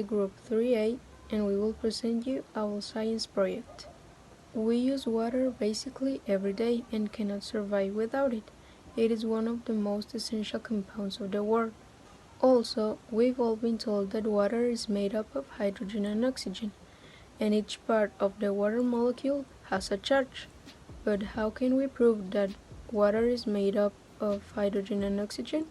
Group 3A and we will present you our science project. We use water basically every day and cannot survive without it. It is one of the most essential compounds of the world. Also, we've all been told that water is made up of hydrogen and oxygen, and each part of the water molecule has a charge. But how can we prove that water is made up of hydrogen and oxygen?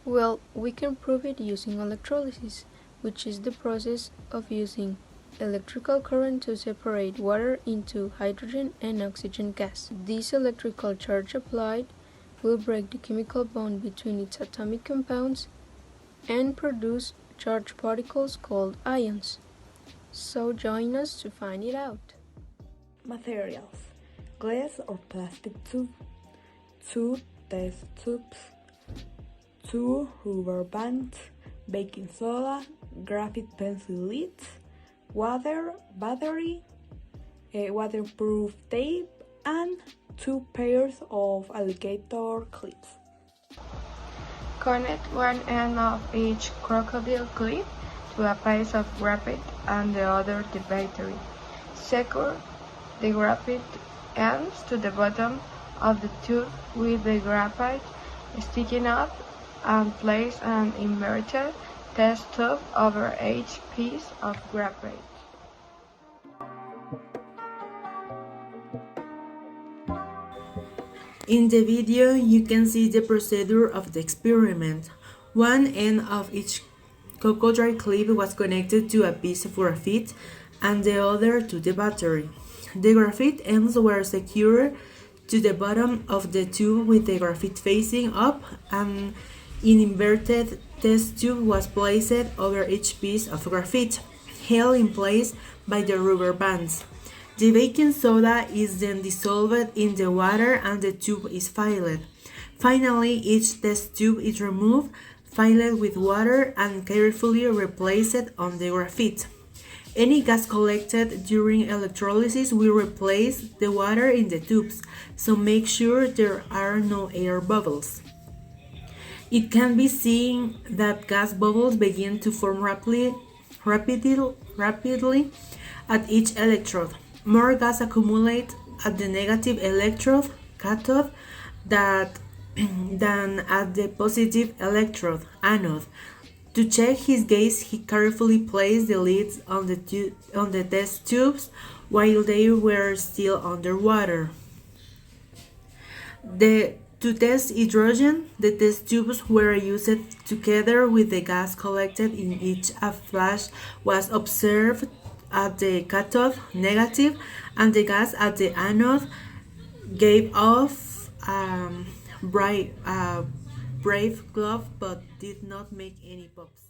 Well, we can prove it using electrolysis, which is the process of using electrical current to separate water into hydrogen and oxygen gas. This electrical charge applied will break the chemical bond between its atomic compounds and produce charged particles called ions. So join us to find it out. Materials: glass or plastic tube, 2 test tubes, 2 rubber bands, baking soda, graphite pencil lids, water, battery, waterproof tape, and 2 pairs of alligator clips. Connect one end of each crocodile clip to a piece of graphite and the other to the battery. Secure the graphite ends to the bottom of the tube with the graphite sticking up and place an inverted test tube over each piece of graphite. In the video, you can see the procedure of the experiment. One end of each crocodile clip was connected to a piece of graphite and the other to the battery. The graphite ends were secured to the bottom of the tube with the graphite facing up, and an inverted test tube was placed over each piece of graphite, held in place by the rubber bands. The baking soda is then dissolved in the water and the tube is filled. Finally, each test tube is removed, filled with water, and carefully replaced on the graphite. Any gas collected during electrolysis will replace the water in the tubes, so make sure there are no air bubbles. It can be seen that gas bubbles begin to form rapidly at each electrode. More gas accumulates at the negative electrode, cathode, than at the positive electrode, anode. To check his gas, he carefully placed the lids on the test tubes while they were still underwater. To test hydrogen, the test tubes were used together with the gas collected in each. A flash was observed at the cathode, negative, and the gas at the anode gave off brave glow but did not make any pops.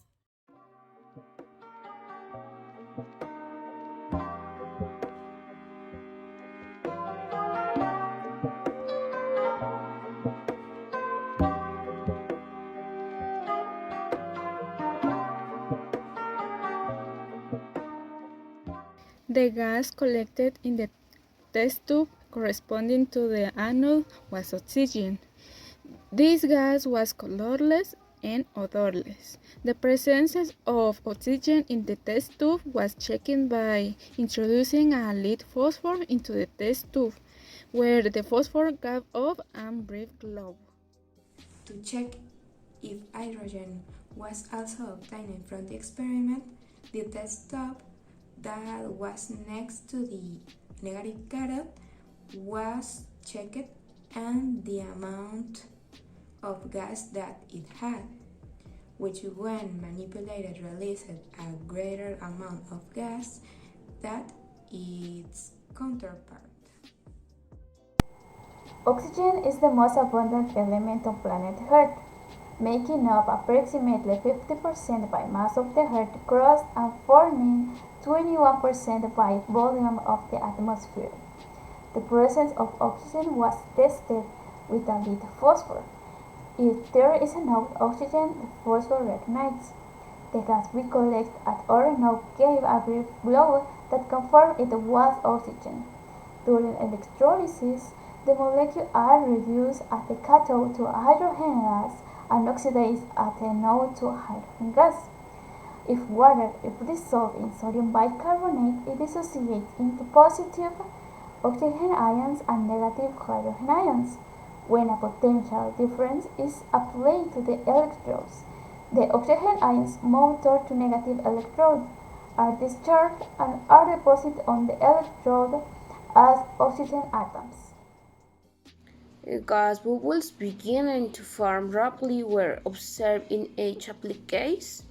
The gas collected in the test tube corresponding to the anode was oxygen. This gas was colorless and odorless. The presence of oxygen in the test tube was checked by introducing a lead phosphor into the test tube, where the phosphor gave off a brief glow. To check if hydrogen was also obtained from the experiment, the test tube that was next to the negative cathode was checked, and the amount of gas that it had, which when manipulated released a greater amount of gas than its counterpart. Oxygen is the most abundant element on planet Earth, making up approximately 50% by mass of the Earth's crust and forming 21% by volume of the atmosphere. The presence of oxygen was tested with a lead phosphor. If there is enough oxygen, the phosphor ignites. The gas we collect at our node gave a brief glow that confirmed it was oxygen. During electrolysis, the molecules are reduced at the cathode to hydrogen gas and oxidized at the anode to hydrogen gas. If water is dissolved in sodium bicarbonate, it dissociates into positive oxygen ions and negative hydrogen ions. When a potential difference is applied to the electrodes, the oxygen ions move toward the negative electrode, are discharged, and are deposited on the electrode as oxygen atoms. Gas bubbles beginning to form rapidly were observed in each case.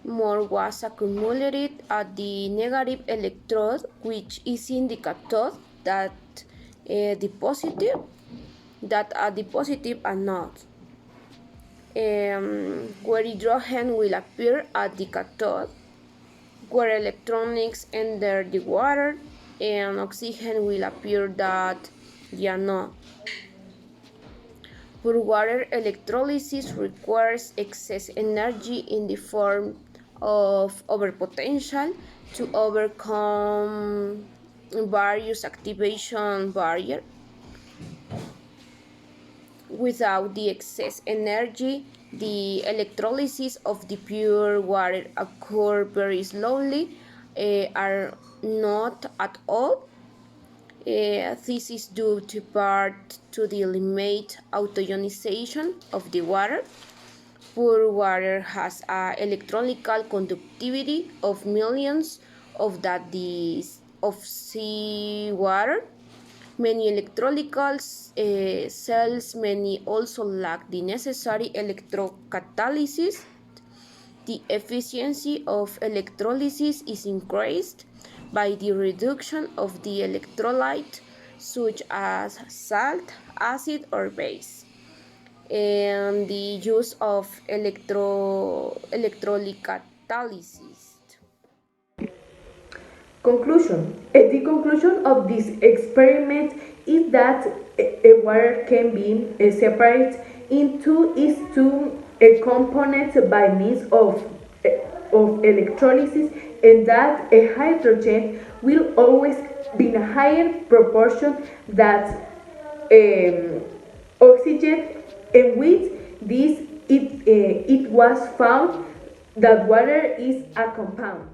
More was accumulated at the negative electrode, which is in the cathode, that the positive anode, where hydrogen will appear at the cathode, where electrons enter the water, and oxygen will appear at the anode. Pure water electrolysis requires excess energy in the form of overpotential to overcome various activation barriers. Without the excess energy, the electrolysis of the pure water occurs very slowly, or not at all. This is due to part to the limited autoionization of the water. Pure water has an electrochemical conductivity of millions of that of seawater. Many electrochemical cells may also lack the necessary electrocatalysis. The efficiency of electrolysis is increased by the reduction of the electrolyte, such as salt, acid, or base, and the use of electrolysis. Conclusion. The conclusion of this experiment is that water can be separated into its two components by means of electrolysis, and that hydrogen will always be in a higher proportion than oxygen, and with this it was found that water is a compound.